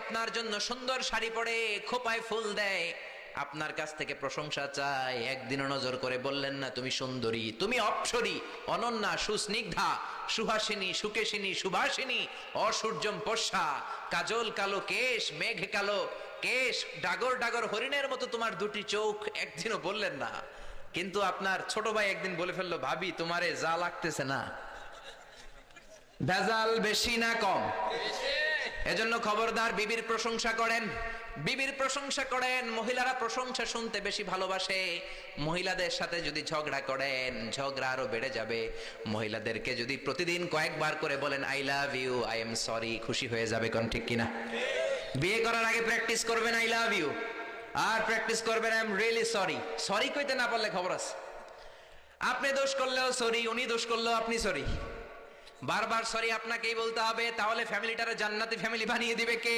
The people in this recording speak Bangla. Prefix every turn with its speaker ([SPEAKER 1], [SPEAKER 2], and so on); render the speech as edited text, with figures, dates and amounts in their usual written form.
[SPEAKER 1] আপনার জন্য সুন্দর শাড়ি পরে খোপায় ফুল দেয়, আপনার কাছ থেকে প্রশংসা চায়, একদিনও নজর করে বললেন না তুমি সুন্দরী, তুমি অপ্সরী, অনন্যা, সুস্নিগ্ধা, সুহাসিনী, সুকেশিনী, সুভাষিনী, অসূর্যম পোষা, কাজল কালো কেশ, মেঘ কালো কেশ, ডাগর ডাগর হরিণের মতো তোমার দুটি চোখ, একদিনও বললেন না। কিন্তু আপনার ছোট ভাই একদিন বলে ফেললো, ভাবি তোমারে যা লাগতেছে না, ভেজাল বেশি না কম? এজন্য খবরদার, বিবির প্রশংসা করেন, বিবির প্রশংসা করেন। মহিলারা প্রশংসা শুনতে বেশি ভালোবাসে। মহিলাদের সাথে যদি ঝগড়া করেন, ঝগড়া আরো বেড়ে যাবে। মহিলাদেরকে যদি প্রতিদিন কয়েকবার করে বলেন I love you, I am sorry, খুশি হয়ে যাবে। কোন ঠিক কিনা? বিয়ে করার আগে প্র্যাকটিস করবেন আই লাভ ইউ, আর প্র্যাকটিস করবেন I am really sorry. Sorry কইতে না পারলে খবর আছে। আপনি দোষ করলেও সরি, উনি দোষ করলেও আপনি সরি। বারবার সরি আপনাকেই বলতে হবে, তাহলে ফ্যামিলিটারে জান্নাতি ফ্যামিলি বানিয়ে দিবে কে?